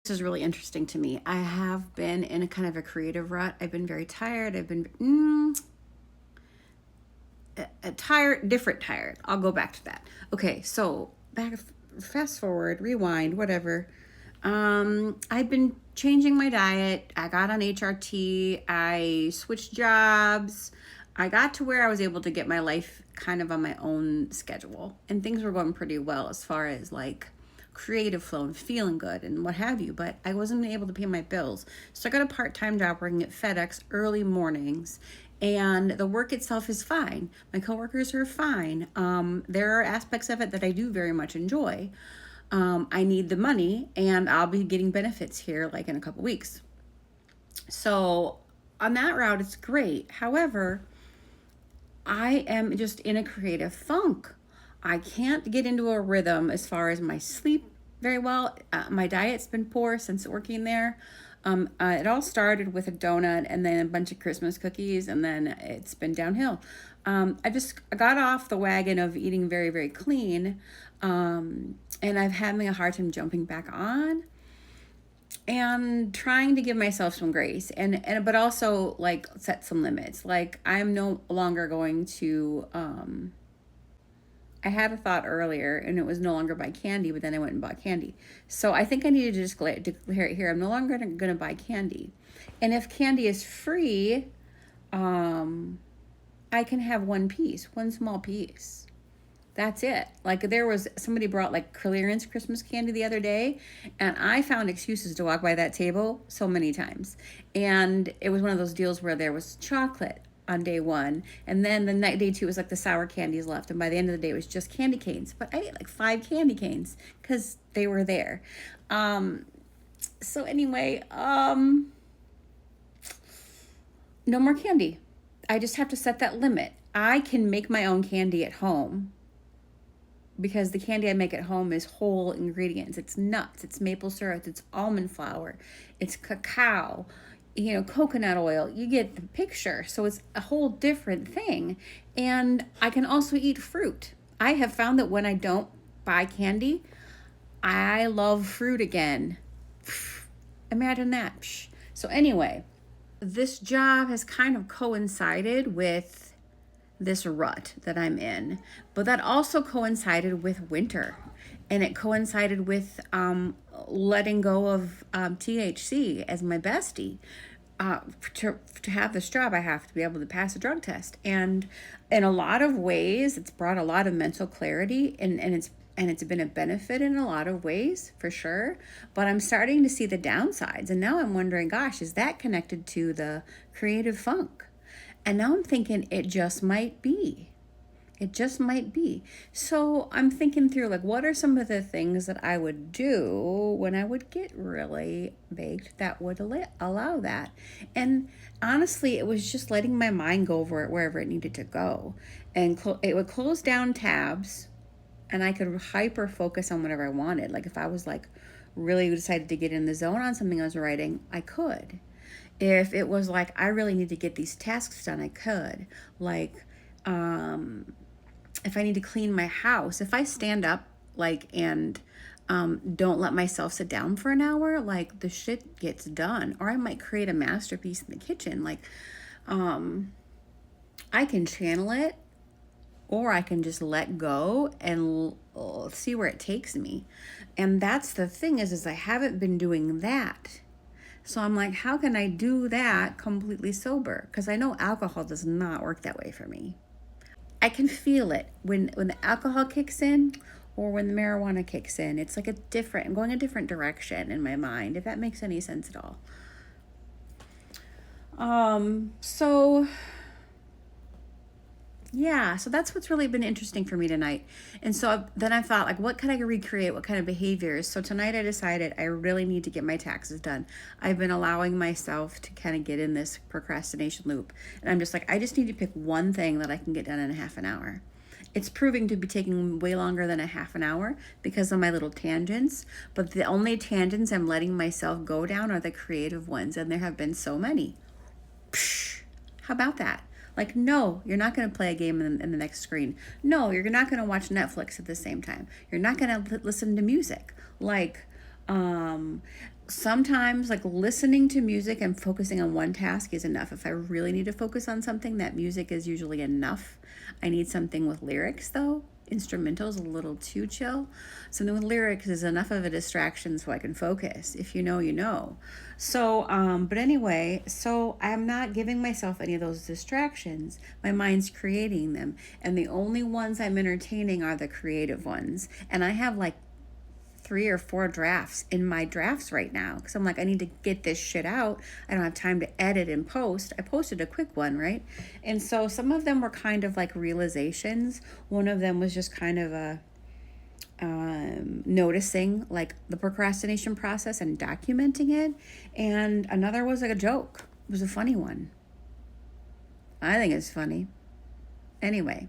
This is really interesting to me. I have been in a kind of a creative rut. I've been very tired. I've been tired, different tired. I'll go back to that. Okay, so fast forward, rewind, whatever. I've been changing my diet. I got on HRT. I switched jobs. I got to where I was able to get my life kind of on my own schedule, and things were going pretty well as far as like creative flow and feeling good and what have you, but I wasn't able to pay my bills. So I got a part-time job working at FedEx early mornings, and the work itself is fine. My coworkers are fine. There are aspects of it that I do very much enjoy. I need the money, and I'll be getting benefits here like in a couple weeks. So on that route, it's great. However, I am just in a creative funk. I can't get into a rhythm as far as my sleep very well. My diet's been poor since working there. It all started with a donut and then a bunch of Christmas cookies, and then it's been downhill. I just got off the wagon of eating very, very clean, and I've having a hard time jumping back on and trying to give myself some grace and but also like set some limits. Like I'm no longer going to I had a thought earlier and it was no longer buy candy, but then I went and bought candy. So I think I need to just declare it here. I'm no longer going to buy candy. And if candy is free, I can have one piece, one small piece. That's it. Like there was somebody brought like clearance Christmas candy the other day, and I found excuses to walk by that table so many times. And it was one of those deals where there was chocolate on day one, and then the night day two was like the sour candies left, and by the end of the day it was just candy canes. But I ate like 5 candy canes because they were there. So anyway, no more candy. I just have to set that limit. I can make my own candy at home because the candy I make at home is whole ingredients. It's nuts, it's maple syrup, it's almond flour, it's cacao, coconut oil. You get the picture. So it's a whole different thing. And I can also eat fruit. I have found that when I don't buy candy, I love fruit again. Imagine that. So anyway, this job has kind of coincided with this rut that I'm in, but that also coincided with winter, and it coincided with letting go of THC as my bestie. To have this job, I have to be able to pass a drug test, and in a lot of ways, it's brought a lot of mental clarity, and it's been a benefit in a lot of ways for sure. But I'm starting to see the downsides, and now I'm wondering, gosh, is that connected to the creative funk? And now I'm thinking it just might be. It just might be. So I'm thinking through, like, what are some of the things that I would do when I would get really baked that would allow that? And honestly, it was just letting my mind go over it wherever it needed to go. And it would close down tabs, and I could hyper focus on whatever I wanted. Like if I was like really decided to get in the zone on something I was writing, I could. If it was like, I really need to get these tasks done, I could. Like, if I need to clean my house, if I stand up, like, and don't let myself sit down for an hour, like, the shit gets done. Or I might create a masterpiece in the kitchen. Like, I can channel it, or I can just let go and see where it takes me. And that's the thing is I haven't been doing that. So I'm like, how can I do that completely sober? Because I know alcohol does not work that way for me. I can feel it when the alcohol kicks in or when the marijuana kicks in. It's like I'm going a different direction in my mind, if that makes any sense at all. So yeah, so that's what's really been interesting for me tonight. And so then I thought, like, what could I recreate? What kind of behaviors? So tonight I decided I really need to get my taxes done. I've been allowing myself to kind of get in this procrastination loop. And I'm just like, I just need to pick one thing that I can get done in a half an hour. It's proving to be taking way longer than a half an hour because of my little tangents. But the only tangents I'm letting myself go down are the creative ones. And there have been so many. Psh, how about that? Like, no, you're not going to play a game in the next screen. No, you're not going to watch Netflix at the same time. You're not going to listen to music. Like, sometimes like listening to music and focusing on one task is enough. If I really need to focus on something, that music is usually enough. I need something with lyrics though. Instrumentals a little too chill. Something with lyrics is enough of a distraction so I can focus. If you know, you know. So, but anyway, so I'm not giving myself any of those distractions. My mind's creating them. And the only ones I'm entertaining are the creative ones. And I have like 3 or 4 drafts in my drafts right now because I'm like, I need to get this shit out. I don't have time to edit and post. I posted a quick one, right? And so some of them were kind of like realizations. One of them was just kind of a noticing like the procrastination process and documenting it. And another was like a joke. It was a funny one. I think it's funny. Anyway,